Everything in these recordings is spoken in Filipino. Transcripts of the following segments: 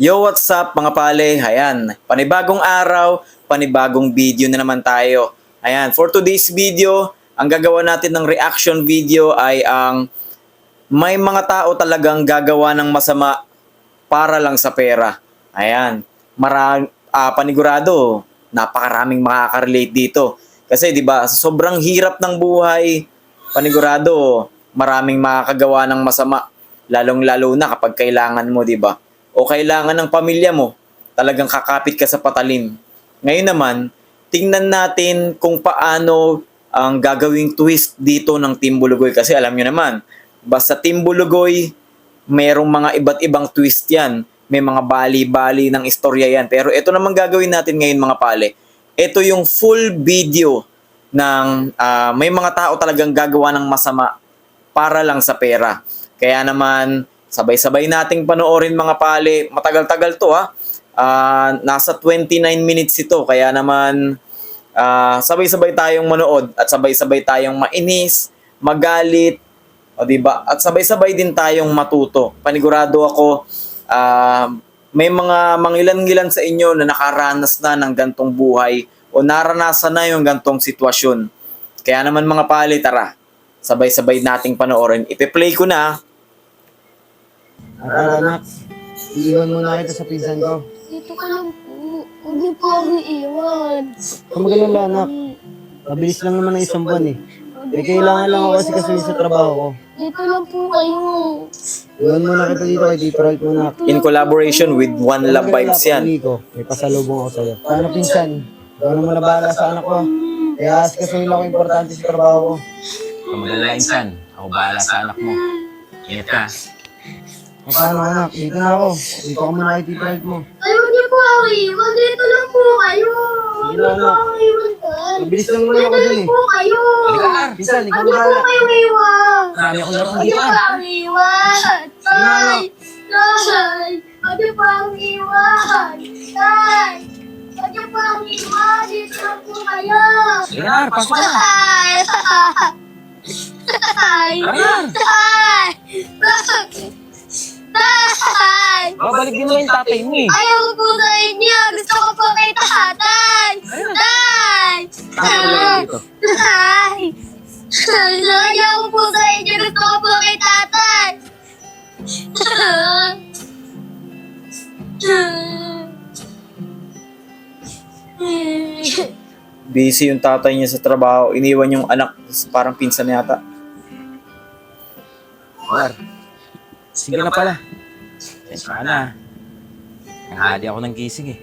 Yo, what's up mga pale? Ayan, panibagong araw, panibagong video na naman tayo. Ayan, for today's video, ang gagawa natin ng reaction video ay ang may mga tao talagang gagawa ng masama para lang sa pera. Ayan, panigurado, napakaraming makaka-relate dito. Kasi 'di ba, sa sobrang hirap ng buhay, panigurado, maraming makakagawa ng masama, lalong-lalo na kapag kailangan mo, 'di ba? O kailangan ng pamilya mo, talagang kakapit ka sa patalim. Ngayon naman, tingnan natin kung paano ang gagawing twist dito ng Team Bulugoy. Kasi alam nyo naman, basta Team Bulugoy, merong mga iba't ibang twist yan. May mga bali-bali ng istorya yan. Pero ito naman gagawin natin ngayon mga pale. Ito yung full video ng may mga tao talagang gagawa ng masama para lang sa pera. Kaya naman, sabay-sabay nating panoorin mga pale. Matagal-tagal to ha. Nasa 29 minutes ito. Kaya naman sabay-sabay tayong manood at sabay-sabay tayong mainis, magalit, o diba? At sabay-sabay din tayong matuto. Panigurado ako may mga mangilan-ngilan sa inyo na nakaranas na ng gantong buhay o naranasan na yung gantong sitwasyon. Kaya naman mga pale, tara. Sabay-sabay nating panoorin. Ipe-play ko na. Anak, iiwan muna kita sa pinsan ko. Dito ka lang po. Huwag niyo po ako iiwan. Kung magalala anak, mabilis lang naman ang isang buwan eh. Kailangan lang ako kasi kasuhin sa trabaho ko. Dito lang po kayo. Iwan muna kita dito kay Tito Ralph muna. In collaboration with One Love Vibes yan. Ko, may pasalubong ako sa'yo. Paano pinsan? Ikaw naman na bahala sa anak ko. Kaya kasuhin lang ako importante sa trabaho ko. Kung magalala insan, ako bahala sa anak mo. Ingat ka. Paano anak? Dito na ako. Dito ako muna kay Tito Ralph mo. Ay, huwag niyo po ako iiwan. Dito lang po kayo. Huwag niyo po ako iiwan dyan. Mabilis lang muna ako Dito dun lang eh. po kayo. Pinsan, ikaw Huwag na niyo po bahala. kayo iiwan. Marami akong laro Huwag niyo dito. po ako iiwan. Tay! Tay! Huwag niyo po ako iiwan. Tay! Huwag niyo po ako iiwan. Dito lang po kayo. Sige na, pasok ka na. Tay! Tay! Tay! Tay! Babalik din mo yung tatay mo eh. Ayaw po sa inyo! Gusto ko po kay tatay! Tay! Tay! Tay! Ayaw ko po sa inyo! Gusto ko po kay tatay! Busy yung tatay niya sa trabaho. Iniwan yung anak, parang pinsan yata. War, sige na pala. Kaya na. Nanghali ako ng gising eh.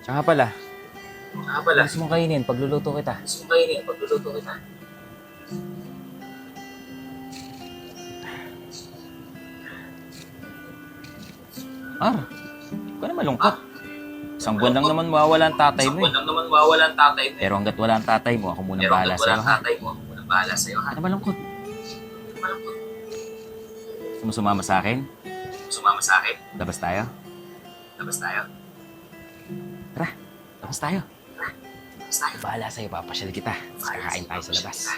Tsaka pala. Gusto mong kainin, pagluluto kita. Ar, huwag ka na malungkot. Isang buwan lang naman mawawala ang tatay mo eh. Pero hanggat wala ang tatay mo, ako muna bahala sa'yo. Ha? Ano malungkot? Gusto mo sumama sa akin? Labas tayo? Tara, labas tayo. Bahala sa'yo, papasyal kita. Kakain tayo sa labas.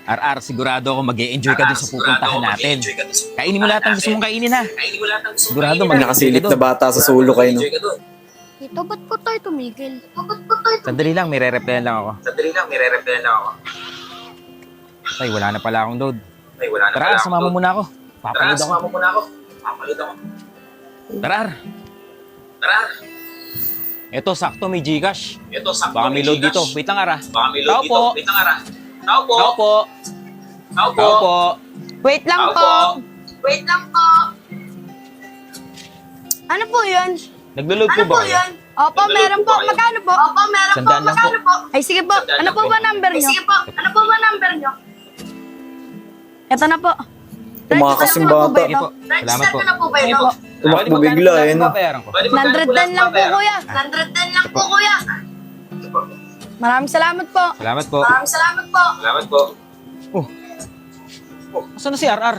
Ar, sigurado ako mag-e-enjoy ka dun sa pupuntahan natin. Kainin mo lahat ng gusto mong kainin ha. Sigurado Nakasilip na bata sa sulo kayo, no? Tito, ba't po tayo tumigil? Ba't po tayo Sandali lang, may re-replyan lang ako. Ay, wala na pala akong load. Tara, sumama muna ako. Papaload ako. Tara. Eto, sakto may Gcash. Baka may load dito. Wait lang, Ara. Tao po. Wait lang po! Ano po yun? Naglo-load po ba kayo? Opo, meron po. Magkano po? Opo, meron Sandaan lang po. Ay, sige po. Ano po ba number nyo? Ito na po. Tumakas yung bata. Sige po. Salamat po. Sige po. Tumakbo bigla eh, no? Babayaran ko. 110 lang po, kuya. 110 lang po, kuya. Maraming salamat po. Salamat po. Salamat po. Oh. Asan na si RR?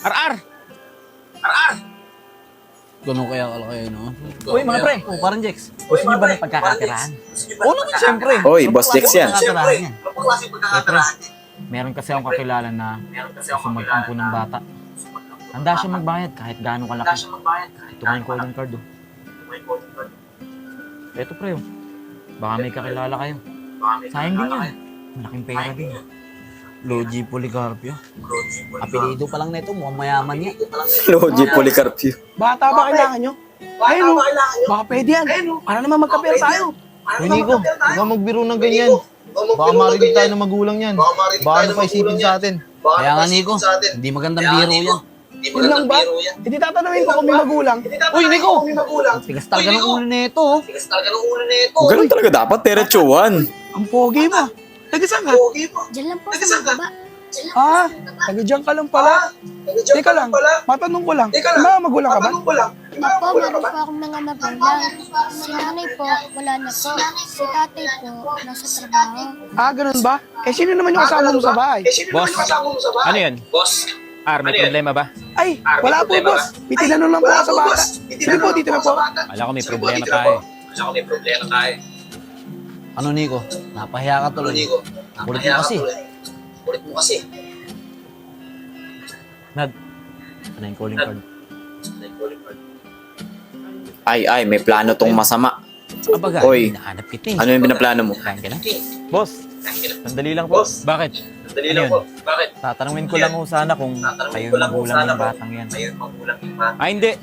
RR! Ganun kaya kalaki, no? Uy, mga pre, parang Jex. Gusto niyo ba ng pagkakatirahan? Oo naman, siyempre. Oy, Boss Jex yan. Siyempre, meron kasi akong kakilala na gusto mag-ampun ng bata. Handa siya magbayad kahit gaano kalaki. Ito nga yung calling card, oh. Ito pre, oh. Baka may kakilala kayo. Sayang din yan. Malaking pera din. Logi Policarpio. Apelido pa lang nito, mukhang mayaman niya. Logi Policarpio. Bata ba kailangan nyo? Ayun o. Baka pwede yan. Para naman magkapera tayo. Uy, Nico, huwag kang magbiro ng ganyan. Baka marinig tayo ng magulang yan. Baka ano pa isipin sa atin. Kaya nga, Nico, hindi magandang biro yan. Yun lang ba? Hindi tatanungin ko kung may magulang. Uy, Nico! Tigas talaga ng ulo nito, oh. Ganun talaga dapat, teretsuhan. Ang pogi mo. Taga saan ka? Diyan lang po sa baba. Ah, taga dyan ka lang pala. Teka lang, matanong ko lang. May mga magulang ka ba? Opo, meron po akong mga magulang. Si nanay po, wala na po. Si tatay po, nasa trabaho. Ah, ganun ba? Eh, sino naman yung kasama mo sa bahay? Boss, ano yan? Ar, may problema ba? Ay, wala po, boss. May tinanong lang po ako sa bata. Sige po, dito na po. Wala ko may problema tayo. Ano, Nico? Napahiya ka tuloy. Kulit mo kasi. Nad, ano yung calling card? Ay, may plano tong masama. Abaga, Oy. hinahanap kita eh. Ano yung pinaplano mo? Kain ka na? Boss, sandali lang po. Bakit? Ano yun? Tatanungin ko lang ho sana kung kayo yung magulang ng batang yan. Ah, hindi.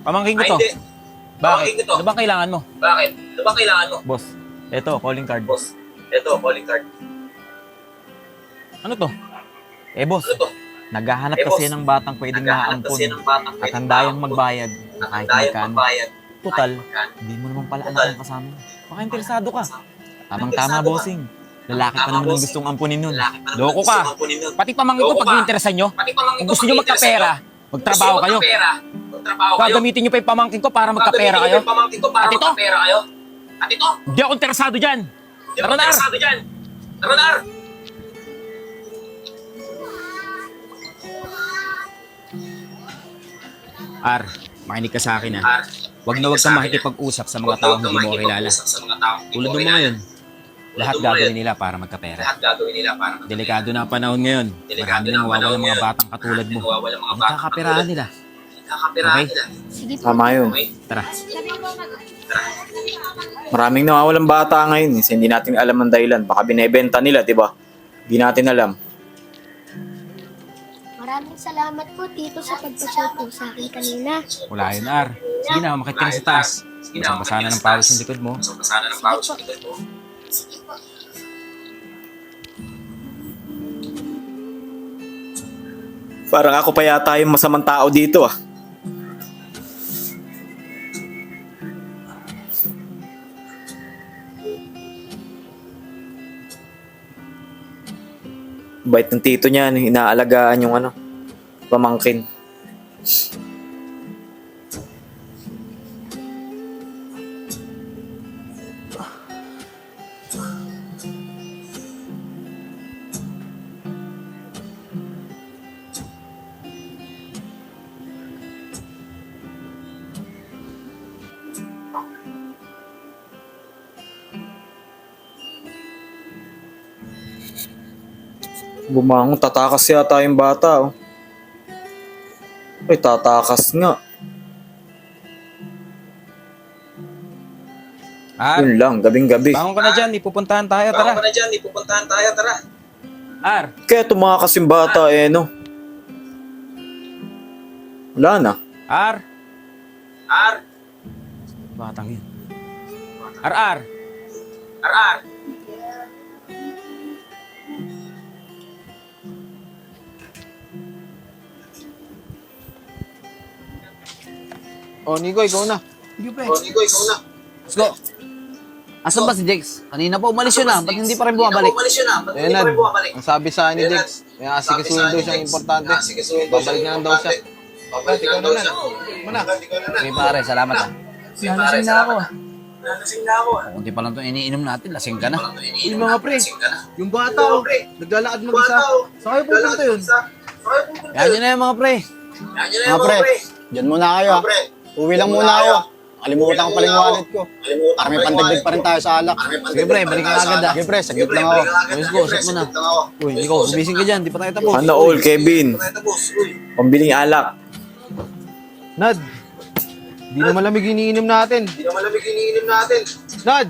Pamangkin ko to. Bakit? Ano bang kailangan mo? Boss, eto, calling card. Ano to? Eh, boss, naghahanap kasi ng batang pwedeng maampon at handa yung magbayad kahit magkano. Total, hindi mo naman pala anak ang kasama. Baka interesado ka. Tamang-tama, bossing. Lalaki pa naman ang gustong ampunin nun. Loko ka. Pati pamangkin ko pag interesan nyo. Kung gusto nyo magkapera, magtrabaho kayo. Gagamitin nyo pa yung pamangkin ko para magkapera kayo. At ito, hindi ako interesado dyan. Tara na, Ar. Ar, makinig ka sa akin ha. Huwag kang makikipag-usap sa mga taong hindi mo kilala. Tulad ng mga yun, lahat gagawin nila para magkapera. Delikado na ang panahon ngayon. Marami nang nawawalang mga batang katulad mo. Magkakaperahan nila. Okay? Sige po. Tama yun. Tara. Maraming nawawalang bata ngayon. Kasi hindi natin alam ang dahilan. Baka binebenta nila, di ba? Hindi natin alam. Maraming salamat po, Tito, sa pagpasyal po sa akin kanina. Wala yun, Ar. Sige na, umakit ka na sa taas. Basang-basa na ng pawis yung likod mo. Sige po. Parang ako pa yata yung masamang tao dito ah. Bait ng tito niya, inaalagaan yung pamangkin. Bumangon, tatakas yata yung bata, oh. Ay, tatakas nga. Ar, Yun lang, gabing-gabi. bangon ka na dyan. Ipupuntahan tayo. Tara. Ar, Kaya tumakas yung bata, no? Wala na. Ar. Batang yun. Ar. Oh, Nico, ikaw na. Sige, pre. Let's go. Asan ba si Jex? Kanina pa umalis yun, ba't hindi pa rin bumabalik? Ayan na, ang sabi sa akin ni Jex, may asikasuhin daw siyang importante. Babalik na lang daw siya. Ikaw na lang. Mana? Sige pare, salamat ha. Nalasing na ako. Kunti pa lang itong iniinom natin, lasing ka na. Uy, mga pre. Yung bata, oh. Naglalakad mag-isa. Saan kayo pupunta yun? Yan yun na yung mga pre. Mga pre, dyan muna kayo ha. Uwi lang muna ako. Nakalimutan ko pala yung wallet ko. Para may pandagdag pa rin tayo sa alak. Sige pre, balik ka agad ah. Sige pre, saglit lang ako. Let's go, shot mo na. Uy, ikaw, gumising ka dyan, di pa tayo tapos. Ano all, Kevin? Pambiling alak. Nad, di na malamig iniinom natin. Nad!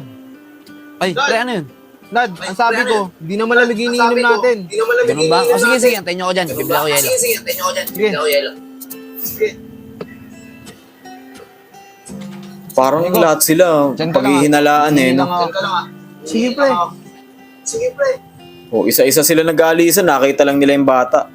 Ay, pre, ano yun? Nad, ang sabi ko, di na malamig iniinom natin. Ganun ba? O sige, sige, antayin nyo ako dyan. Bibili ako yelo. Sige. Parang lahat sila Diyan ka lang, paghihinalaan eh. Hindi No? lang ako. Sige, pre. O, isa-isa sila nag-aalisan, nakita lang nila yung bata.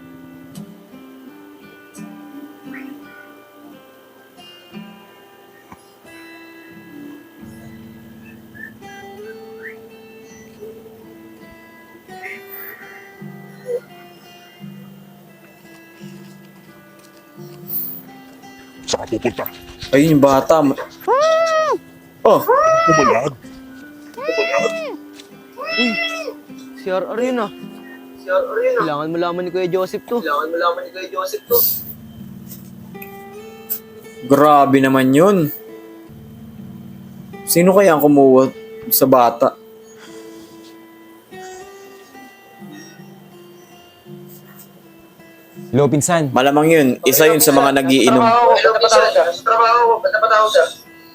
Saan ka pupunta? Ayun yung bata. Oh, Pumalag. Si RR yun ah. Kailangan malaman ni Kuya Joseph to. grabe naman yun. Sino kaya ang kumuha sa bata? Hello, pinsan. Malamang yun, isa yun sa mga nagiinom.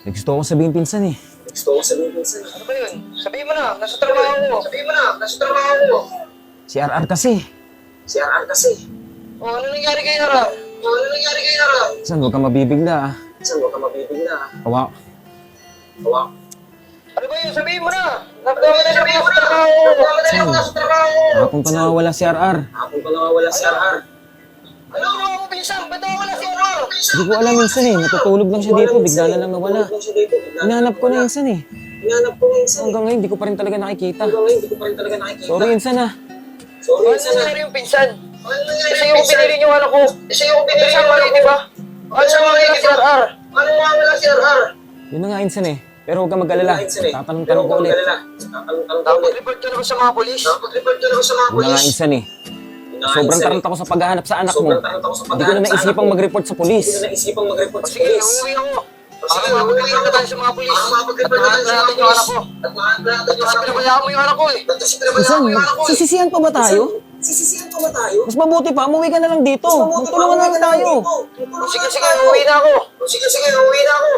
Gusto ko sabihin pinsan eh. Ano ba yun? Sabihin mo na, nasa trabaho ko. Si RR kasi. O, ano nangyari kay RR? Pinsan, huwag kang mabibigla ah. Kawa. Ano ba yun? Sabihin mo na. Nagdama na naman sa trabaho. Hapon pa nawawala si RR. Ano mo pinsan? Ba't ako wala si RR? Hindi ko alam minsan eh. Natutulog lang siya dito. Bigla na lang nawala. Hinahanap ko na minsan eh. Hanggang ngayon, hindi ko pa rin talaga nakikita. Sorry minsan ah. Ano nangyari yung pinsan? Kasi yung binili niyo anak ko. Pinsan mo rin, di ba? Ano wala si RR? Yun na nga minsan eh. Pero huwag kang mag-alala. Tatanong-tanong ko ulit. Mag-report ka na ba sa mga polis? Yun na nga minsan eh. Sobrang taranta ko sa paghahanap sa anak mo. Hindi ko na naisipang mag-report sa polis. Sige, uuwi ako. Baka mapag-report na tayo sa mga polis. At mahanap na natin yung anak ko. Kasi pinabayaan mo yung anak ko eh. Minsan, sisisihan pa ba tayo? Mas mabuti pa, umuwi ka na lang dito. Magtulungan na lang tayo. Sige, uuwi na ako.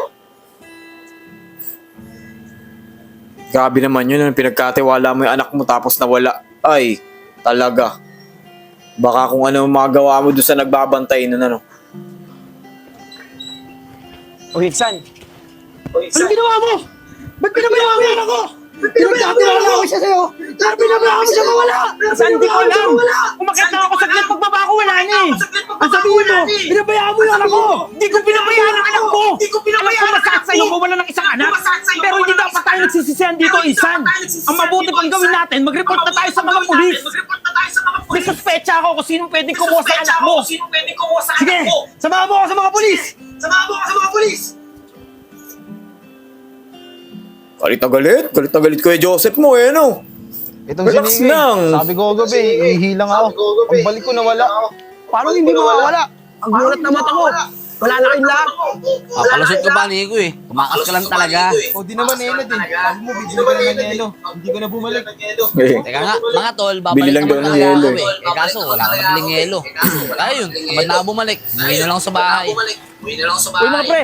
Grabe naman yun, pinagkatiwala mo yung anak mo tapos nawala. Ay, talaga. Baka kung ano magawa mo doon sa nagbabantay nun ano. O Hiksan, Anong ginawa mo? Ba't pinabayaan mo yan ako? Pinagkatiwala ko siya sa'yo. Pero pinabayaan mo siya mawala. saan di ko alam? Umakit na ako saglit pagbaba ko, wala niya eh. Ang sabihin mo, pinabayaan mo yan ako. Hindi ko pinabayaan ang anak ko! Alam ko masakit sa'yo kung wala ng isang anak. Pero hindi dapat tayo nagsisisihan dito, Insan. Ang mabuti pang gawin natin, mag-report na tayo sa mga pulis. May suspecha ako kung sinong pwedeng kumuha sa anak mo. Sige, samahan mo ako sa mga polis. Galit na galit Kuya Joseph mo eh no. Itong Relax sinigay. lang. Sabi ko gabi, ihilang ako. Ang balik ko nawala. Paano hindi mawawala? Ang gulat na mata ko. Wala na kayong lahat. Papalusot ka pa, Nico eh. Kumakas ka lang talaga. O di naman Enad eh. Sabi mo, bibili ka na ng yelo. Hindi ka na bumalik. Eh, Teka nga, mga tol, Bili babalik lang daw naman ng talaga yelo ako eh. Kaso wala ka nabiling yelo. Kaya yun, tamad na ako bumalik. Umuwi na lang ako sa bahay. Uy mga pre,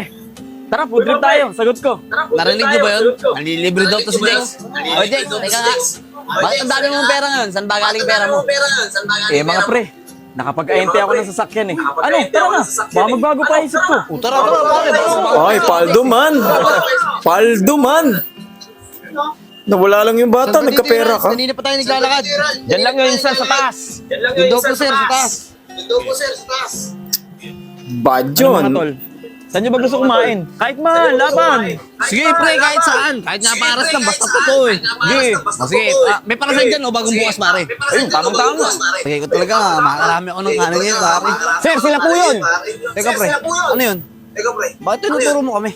tara food trip tayo, sagot ko. Narinig niyo ba yun? Nalilibre daw to si Dex. O Dex, teka nga. Bakit ang dami mong pera ngayon? Saan ba galing pera mo? Eh mga pre, nakapag-ayente ako ng sasakyan eh. Ano, tara na, baka magbago pa isip ko. Tara, pare. ay, paldo man. Nawala lang yung bata, nagkapera ka. Kanina pa tayo naglalakad. Diyan lang yung Insan sa taas. Yung dope sir sa taas. Bad Ano mga yun. tol? Saan nyo ba gusto kumain? Kahit man, laban! Sige pre, kahit saan. Kahit nga paras lang, basta totoo eh. Sige, Sige, may parasan dyan o bagong bukas pare. ayun, tamang-tama. Sige ko talaga, makakarami ako ng kanin ngayon pare. Sir, sila po yun! Teka pre, ano yun? Bakit tinuturo mo kami?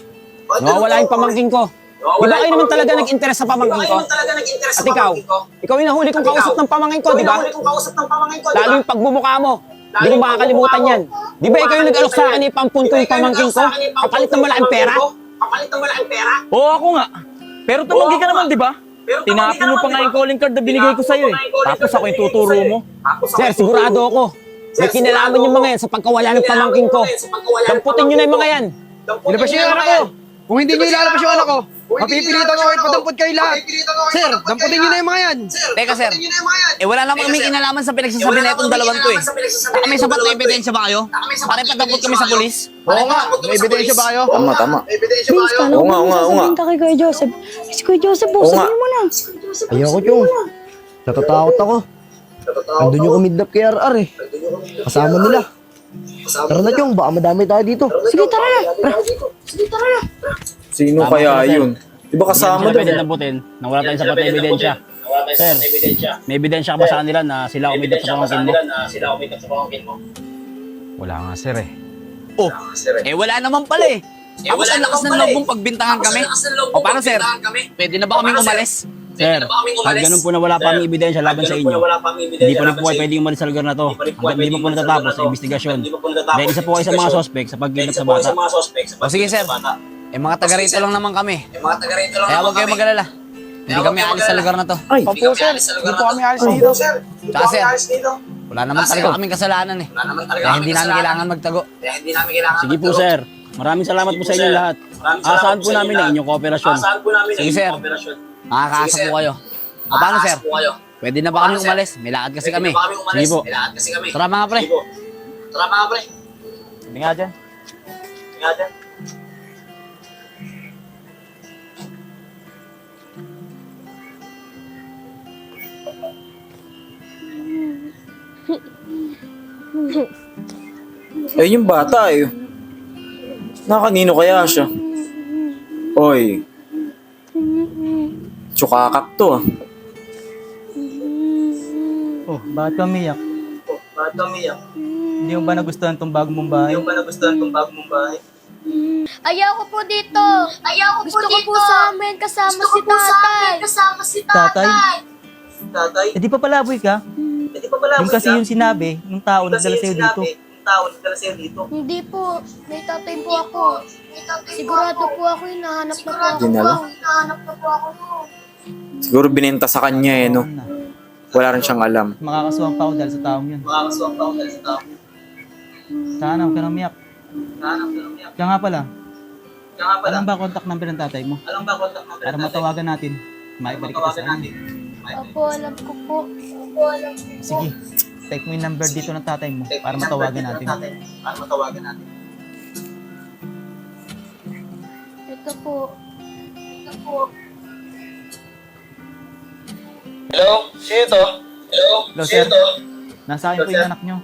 Nawawala yung pamangking ko. Di ba kayo naman talaga nag-interest sa pamangkin ko? At ikaw yung nahuli kong kausap ng pamangkin ko, di ba? Lalo yung pagmumukha mo. Hindi ko makakalimutan yan. Di ba ikaw yung nag-alok sa akin ipampun ko yung pamangkin ko? Kapalit ng malaking pera? Oo, ako nga. Pero tumanggi ka naman, di ba? Tinapon mo pa nga yung calling card na binigay ko sa'yo eh. Tapos ako yung tuturo mo. Sir, sigurado ako. May kinalaman yung mga yan sa pagkawala ng pamangkin ko. Damputin nyo na yung mga yan. Ilabas niyo yung anak ko. Kung hindi niyo ilalabas yung anak ko, mapipilitan ko kayo padampot kayo lahat. Sir, damputin niyo na yung mga yan. Teka, sir. Wala naman kami kinalaman sa pinagsasabi na itong dalawang to eh. Baka may sapat na ebidensya ba kayo? Para ipadampot kami sa pulis? Oo nga, may ebidensya ba kayo? Tama. Vince, paano Oo nga, ko oo nga, oo nga. sasabihin ka kay Kuya Joseph? Si Kuya Joseph, Oo nga. sabihin mo na. Ayoko, Chong. Natatakot ako. Andun yung kumidnap kay RR eh. Kasama nila. Tara na, Chong. Baka madami tayo dito. Sige, tara na. Sino kaya yun? Di ba kasama Sila pwede doon? damputin nang wala tayong sapat na ebidensya. Sir, may ebidensya ka ba sa kanila na sila umidap sa pamangkin mo? Wala nga sir eh. Oh, wala naman pala eh. Tapos ang lakas ng loob mong pagbintangan kami. O paano sir? Pwede na ba kaming umalis? Sir, kahit ganun po na wala pa aming ebidensya laban sa inyo, hindi pa rin po kayo pwedeng umalis sa lugar na to hanggang hindi mo po natatapos ang investigasyon. Dahil isa po kayo sa mga suspect sa pagginap sa bata. O sige sir. Mga taga rito lang naman kami. Kaya huwag kayo mag-alala. Hindi kami alis sa lugar na to. Ay, Opo, sir. Hindi po kami alis dito. Tsaka sir, wala naman talaga kaming kasalanan eh. Kaya hindi namin kailangan magtago. Sige po sir, maraming salamat po sa inyo lahat. Asahan po namin ang inyong kooperasyon. Sige sir, makakaasa po kayo. O paano sir? Pwede na ba kami umalis? May lakad kasi kami. Sige po. Tara mga pre. Hindi nga dyan. ayun yung bata eh. Nakanino kaya siya? Oy. Tsukakak to ah. Oh, bakit ka umiyak? Hindi mo ba nagustuhan tong bagong mong bahay? Ayaw ko po dito. Gusto ko po sa amin kasama si tatay. Tatay? Eh di pa palaboy ka? Yung kasi yung sinabi, yung tao nagdala sa'yo dito. Hindi po. May tatay po ako. Sigurado po ako hinahanap na po ako. Dinala? Siguro binenta sa kanya eh, no? Wala rin siyang alam. Makakasuhan pa ako dahil sa taong yun. Sana, huwag ka na umiyak. Kaya nga pala, alam ba contact number ng tatay mo? Para matawagan natin, maibalik kita sa amin. Opo, alam ko po. Sige, take mo yung number dito ng tatay mo para matawagan natin. Ito po. Hello? Sino to? Hello sir, nasa akin po yung anak nyo.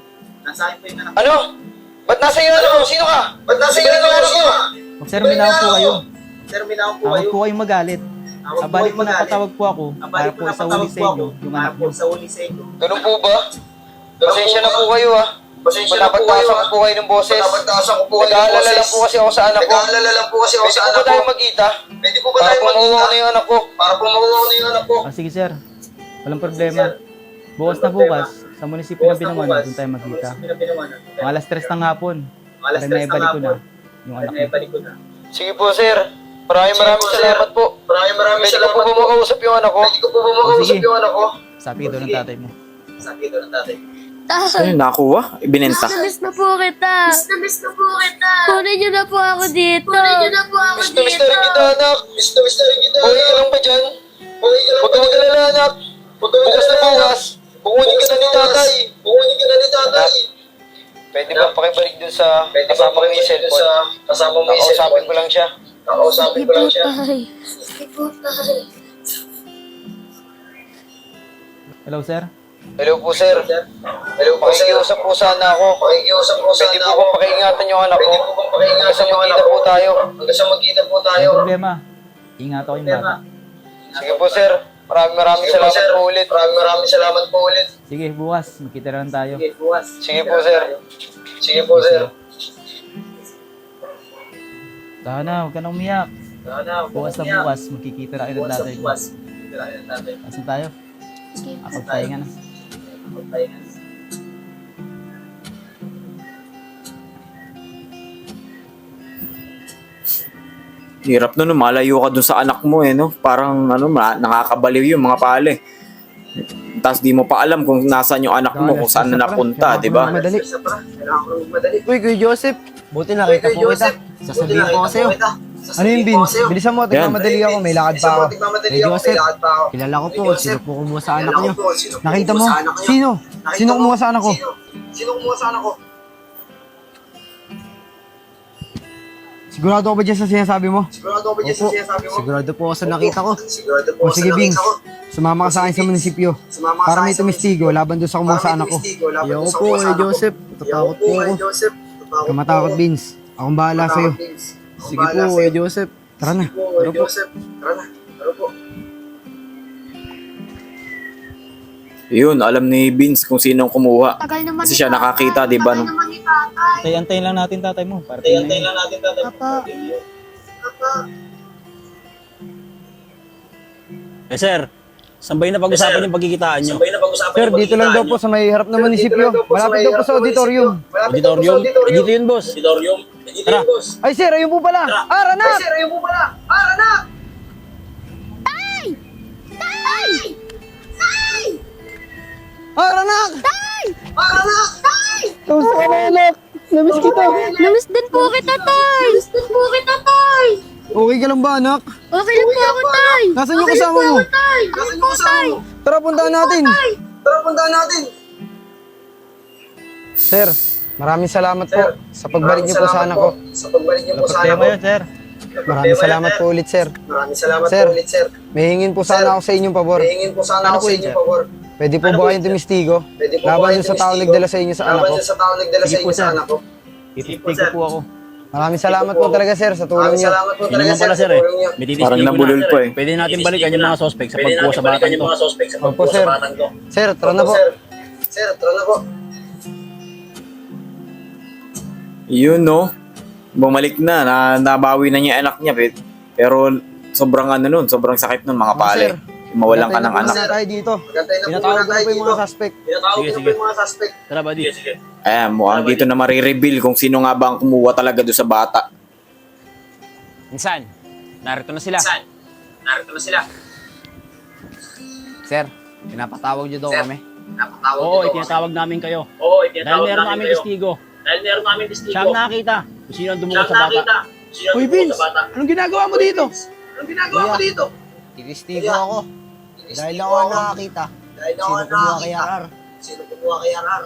Ano? Ba't nasa iyo ano? Sino ka? Ba't nasa iyo ano ko? Huwag sir, minaw po kayo. Huwag po kayong magalit. Balik po napatawag po ako para po isauli sa inyo yung anak nyo. Ganun po ba? Pasensya na po kayo ah. Pinapagtasan ko po kayo ng boses. Nag-aalala lang po kasi ako sa anak ko. Pwede po ba tayo magkita? Para po mauwaw na yung anak ko. Sige sir, walang problema. Bukas na bukas, sa munisipyo ng Binangonan, doon tayo magkita. Mga alas 3 ng hapon, para naibalik ko na yung anak nyo. Sige po sir. Maraming salamat po. Pwede ko po ba makausap yung anak ko? Sige, sabi doon ng tatay mo. Ayun, nakuha. Ibinenta. Miss na po kita. Kunin niyo na po ako dito. Misto rin kita anak. Okay ka lang ba dyan? Huwag ka mag-alala anak. Bukas na bukas. Kukunin ka na ni tatay. Anak, pwede ba pakibalik dun sa kasama mo yung cellphone? Nakausapin ko lang siya. Sige po, tay. Hello sir, Hello po sir. Pakikiusap po sana ako. Pwede po ba pakiingatan yung anak ko? Hanggang sa magkita po tayo. walang problema. Ingat ako yung bata. Sige po sir. Maraming salamat po ulit. Sige, bukas, magkita na lang tayo. Sige po sir. Sana, huwag ka na umiyak. Bukas na bukas, magkikita na kayo ng tatay ko. Asan tayo? Sige. Kapag pahinga na. Hirap nun, no? Malayo ka dun sa anak mo eh, no? Parang nakakabaliw yung mga pale. Tapos di mo pa alam kung nasaan yung anak mo, kung saan na napunta, di ba? Madali. Uy, Kuya Joseph. Buti nakita po kita. Sasabihin ko sa'yo. Ano yung Vince? Bilisan mo, tigmamadali ako. May lakad pa ako. Kuya Joseph, kilala ko po. Sino po kumuha sa anak niyo? Nakita mo? Sino? Sino kumuha sa anak ko? Sigurado ka ba dyan sa sinasabi mo? Opo, sigurado po ako sa nakita ko. O sige, Vince. Sumama ka sa akin sa munisipyo. Para may tumistigo laban doon sa kumuha sa anak ko. Ayoko po, Kuya Joseph. Tatakot po ako. Huwag ka matakot, Vince. Akong bahala sa'yo. Sige po, Kuya Joseph. Tara na. Tara po. Yun, alam ni Vince kung sinong kumuha. Tagal naman Kasi ni siya tatay. nakakita, di ba? Tagal naman ni tatay. Antayin lang natin tatay mo. Para tingnan niya. Papa. Eh sir, saan ba yung napag-usapan yung pagkikitaan nyo? Sir, dito lang daw po sa may harap ng munisipyo. Malapit daw po sa auditorium. Auditorium? Eh, dito yun, boss. Tara. Ay, sir, ayun po pala. Ranak! Tay! Tay! Ranak! Tay! Kamusta ka na, anak? Namiss kita. Namiss din po kita, Tay! Namiss din po kita, Tay! Okay ka lang ba, anak? Okay lang po ako, Tay! Nasaan yung kasama mo? Tay! Nasaan po, Tay? Tara, puntahan natin. Sir, maraming salamat po sa pagbalik niyo po sa anak ko. Walang problema yun, sir. Maraming salamat po ulit, sir. Sir, may hingin po sana ako sa inyong pabor. Ano po yun, sir? Pwede po ba kayong tumistigo? Laban dun sa tao nagdala sa inyo sa anak ko. Sige po, sir. Titig ko po ako. Maraming salamat po talaga, sir, sa tulong niyo. Yun naman pala sir eh. May titistigo Parang nabulol na. pa eh. Pwede natin balikan yung mga suspect sa pagkuha sa batang to. Opo, sir. Sir, tara na po. Yun, no? Bumalik nabawi na niya yung anak niya. Pero sobrang sobrang sakit nun mga pale. Sir, Mawalan ka ng anak. tayo dito. Tinatawag ko na po yung mga suspect. Sige. Tara, buddy. Mukhang dito na marireveal kung sino nga ba ang kumuha talaga doon sa bata. Insan, narito na sila. Sir, pinapatawag niyo daw kami. Oo, itinatawag namin kayo. Dahil meron namin testigo. Siya ang nakita kung sino ang dumukot sa bata. Uy, Vince! Anong ginagawa mo dito? Titistigo ako. Dahil ako ang nakakita. Sino kumuha kay RR?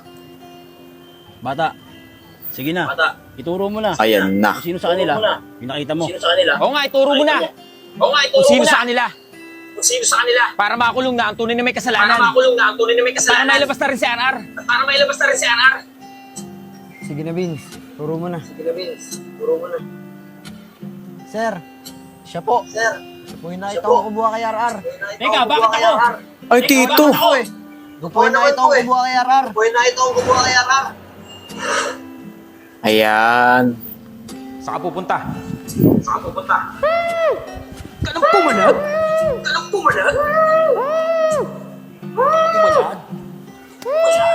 Bata, sige na. Ituro mo na. Ayan na. Kung sino sa kanila, yung nakita mo. Oo nga, ituro mo na. Kung sino sa kanila. Para makulong na ang tunay na may kasalanan. Para mailabas na rin si RR. Sige na, Vince. Turo mo na. Sir, siya po. Siya po yung nakita ko kumuha kay RR. Teka, bakit ako? Ay, Tito! Doon po yung nakita ko kumuha kay RR. Ayan. Saan ka pupunta?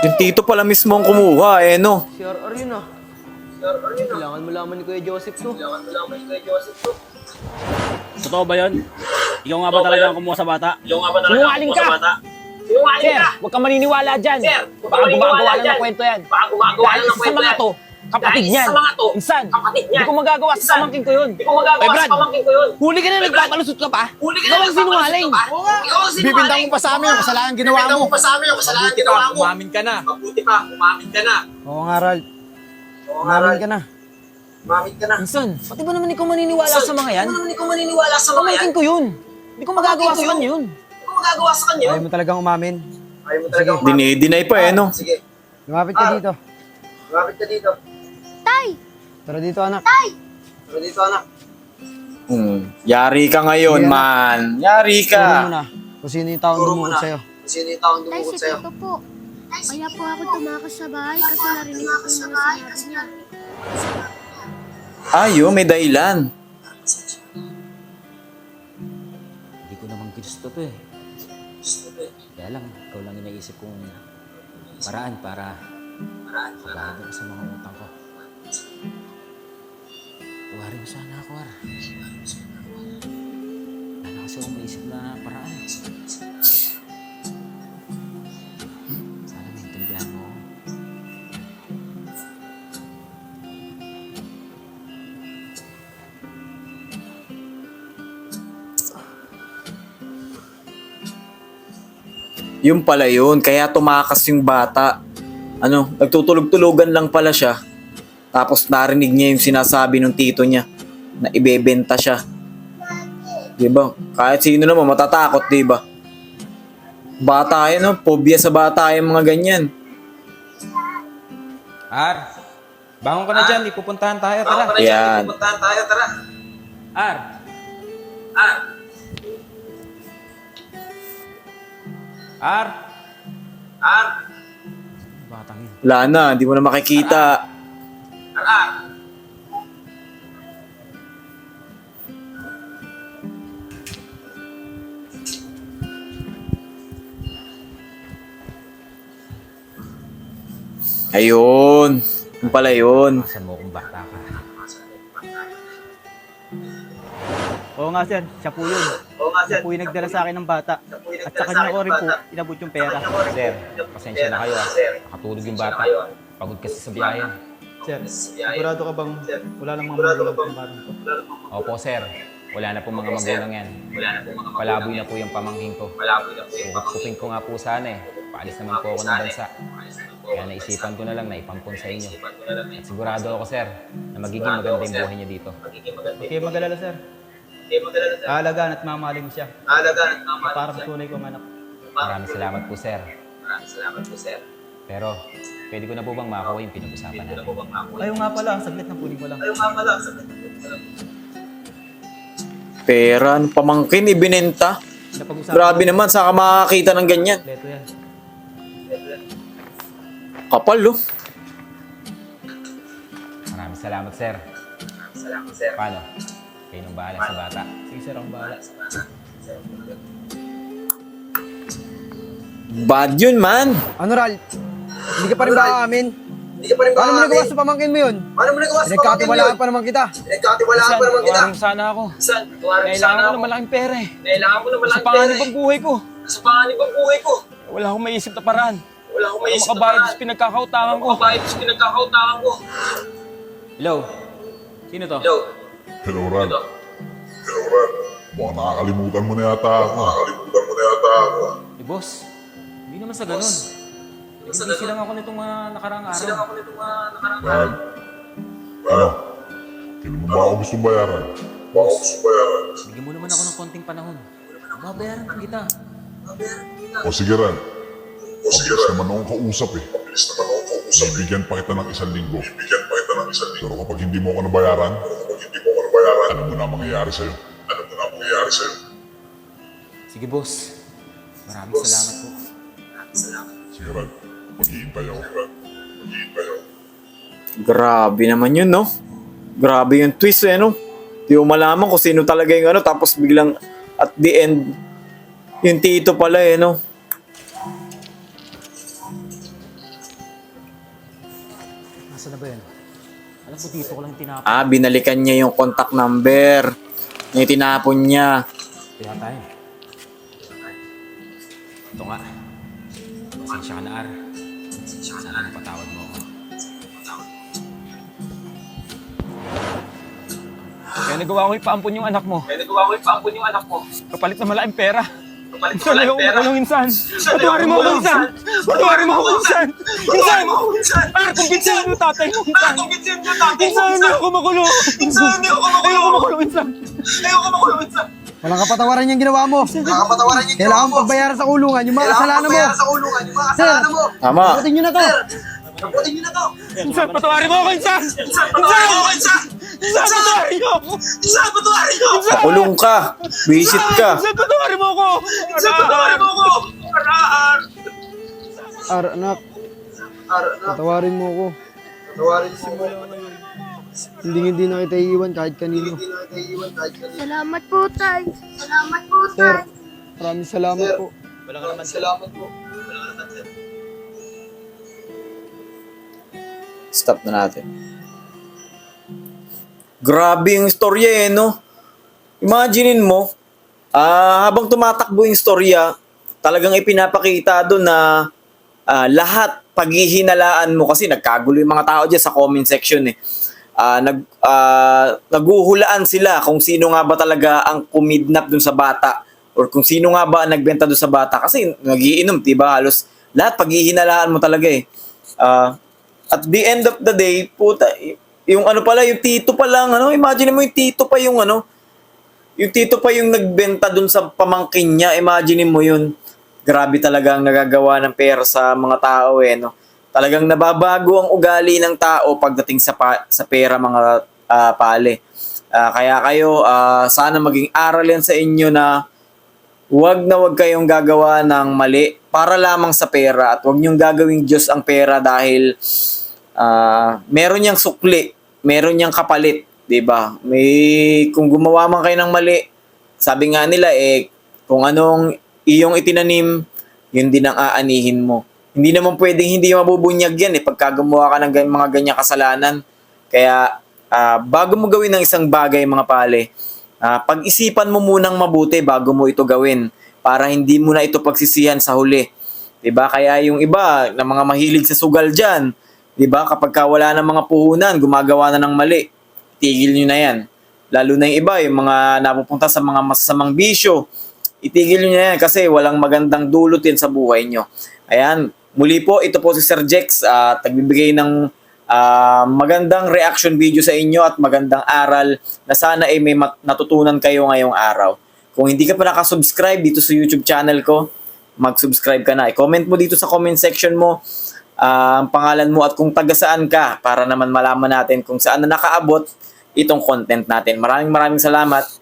Yung Tito pala mismo ang kumuha, no? Si RR yun ah. Kailangan mo laman ni Kuya Joseph to. Totoo ba yun? Ikaw nga ba talaga ang kumuha sa bata? Sinungaling ka! Sir, huwag kang maniniwala dyan. Baka gumagawa lang ng kwento yan. Dahil isa sa mga to, kapatid niyan. Insan, hindi ko magagawa sa pamangkin ko yun. Brad, huli ka na nagpapalusot ka pa. Ikaw ang sinungaling. Bibintang mo pa sa amin ang kasalanan ginawa mo. Umamin ka na. Oo nga, Ralph. Umamin ka na. Insan, pati ba naman ikaw maniniwala sa mga yan? Pamangkin ko yun. Hindi ko magagawa sa kanya yun. Ayaw mo talagang umamin. Sige, Dinay pa, no? lumapit ka dito. Tay! Tara dito, anak. Yari ka ngayon, man. Yari Turo mo ka. na kung sino yung taong dumukot sa'yo. Tay, si Tito po. Kaya po ako tumakas sa bahay kasi narinig ko yung mga sinabi niya. Ayo, may dahilan. Hindi ko naman ginusto to eh. Kaya lang, ikaw lang inaisip kong paraan para makabayad ako sa mga utang ko. Pagpapalari mo sana ako, Ar. Wala na kasi akong maisip na paraan. Sana maintindihan mo ako. Yung pala yun, kaya tumakas yung bata. Ano, nagtutulog-tulugan lang pala siya. Tapos narinig niya yung sinasabi ng tito niya na ibebenta siya. Diba? Kahit sino naman matatakot, diba? Bata yan, no? Phobia sa bata yung mga ganyan. Ar, bangon ka na dyan. Ipupuntahan tayo, tara. Yan. Ar, Ar. Batang yun. Wala na, hindi mo na makikita. Ayun. Yung pala yun. Saan mo kung bata ka? Oo nga sir, siya po yun. Siya po yung nagdala sa akin ng bata. At sa kanya ko rin po, inabot yung pera. Sir, pasensya na kayo, ah. Nakatulog yung bata. Pagod kasi sa biyahe. Sir, sigurado ka bang wala namang magulang yung batang to? Opo, sir. Wala na pong mga magulang yan. Palaboy na po yung pamangking ko. Kukupin ko nga po sana eh. Paalis naman po ako ng bansa. Kaya naisipan ko na lang na ipampun sa inyo. At sigurado ako, sir, na magiging maganda yung buhay niya dito. Okay, mag-alala sir. Aalagaan at mamahalin mo siya. Parang tunay kong anak. Maraming salamat po, sir. Pero, pwede ko na po bang makuha yung pinag-usapan natin? Ayaw nga pala, saglit na kunin ko lang. Pera, ano, pamangkin, ibinenta. Napag-usapan Grabe naman, saan ka makakita ng ganyan? Leto yan. Kapal, oh. Maraming salamat, sir. Paano? Kayo nang bahala sa bata. Sige sir, ang bahala. Bad yun, man. Ano, Ral? Hindi ka pa rin ba amin? Paano mo nagawa sa pamangkin mo yun? Pinagkatiwalaan pa naman kita. Tuwaring sana ako. Kailangan ko ng malaking pera eh. Sa panganib ang buhay ko. Wala akong maisip na paraan. Wala akong makabayad sa pinagkakautangan ko. Hello? Sino to? Hello, Ran. Baka nakakalimutan mo na yata ako. Eh, boss. Hindi naman sa ganun. Busy lang ako nitong mga nakaraang araw. Ran. Ano? Kailan mo ba ako gustong bayaran? Bigyan mo naman ako ng konting panahon. Babayaran ko kita. O sige, Ran. Mabilis naman akong kausap eh. Bibigyan pa kita ng 1 linggo. Pero kapag hindi mo ako nabayaran, alam mo na ang mangyayari sa'yo. Sige, boss. Maraming salamat po. Sige, Ran. Mag-iintay ako. Grabe naman yun, no? Grabe yung twist, eh, no? Di mo malaman kung sino talaga yung ano, tapos biglang at the end, yung tito pala, eh, no? Nasaan na ba yan? Alam ko dito ko lang tinapon. Ah, binalikan niya yung contact number. Yung tinapon niya. Kaya tayo. Ito nga. Pasensya ka na, Ar. Sana napatawad mo ako. Kaya nagawa ko ipaampun yung anak mo. Kapalit na malaking pera. Insan, ayaw ko makulong, Insan. Patuwarin mo ako, Insan. Insan! Kumbinsin mo yung tatay mo, Insan. Insan, hindi ako makulong. Ayaw ko makulong, Insan. Walang kapatawaran yung ginawa mo. Kailangan mo pagbayaran sa kulungan yung mga kasalanan mo. Sir, Tama. sagutin nyo na to. Insan, patuwarin mo ako, Insan. Insan, patuwarin mo ako. Pakulong ka. Visit ka. Insan, patuwarin mo ako. Ar, anak. Patawarin mo ako. Hindi na kita iiwan kahit kanino. Salamat po, Tay. Sir, maraming salamat po. Stop na natin. Grabe yung istorya no? Imaginein mo, habang tumatakbo yung istorya, talagang ipinapakita doon na lahat paghihinalaan mo kasi nagkagulo yung mga tao dyan sa comment section eh. Naguhulaan sila kung sino nga ba talaga ang kumidnap dun sa bata or kung sino nga ba ang nagbenta dun sa bata kasi nagiinom, diba? Halos lahat paghihinalaan mo talaga eh. At the end of the day, puta, yung ano pala, yung tito pa lang, imagine mo yung tito pa yung yung tito pa yung nagbenta dun sa pamangkin niya, imagine mo yun. Grabe talaga ang nagagawa ng pera sa mga tao eh, no? Talagang nababago ang ugali ng tao pagdating sa pera, mga pale. Kaya kayo, sana maging aral yan sa inyo na huwag kayong gagawa ng mali para lamang sa pera at huwag niyong gagawing Diyos ang pera dahil meron niyang sukli, meron niyang kapalit, 'di ba? Kung gumawa man kayo ng mali, sabi nga nila kung anong iyong itinanim, yun din ang aanihin mo. Hindi naman pwedeng hindi mabubunyag yan pagka gumawa ka ng mga ganyang kasalanan. Kaya bago mo gawin ng isang bagay, mga pale, pag-isipan mo munang mabuti bago mo ito gawin para hindi mo na ito pagsisihan sa huli. 'Di ba? Kaya yung iba na mga mahilig sa sugal diyan, 'di ba? Kapag wala ng mga puhunan, gumagawa na ng mali, itigil niyo na 'yan. Lalo na yung iba, yung mga napupunta sa mga masasamang bisyo, itigil niyo na 'yan kasi walang magandang dulot yan sa buhay niyo. Ayan, muli po, ito po si Sir Jex, nagbibigay ng magandang reaction video sa inyo at magandang aral na sana may natutunan kayo ngayong araw. Kung hindi ka pa nakasubscribe dito sa YouTube channel ko, mag-subscribe ka na. I-comment mo dito sa comment section mo ang pangalan mo at kung taga saan ka para naman malaman natin kung saan na nakaabot itong content natin. Maraming salamat.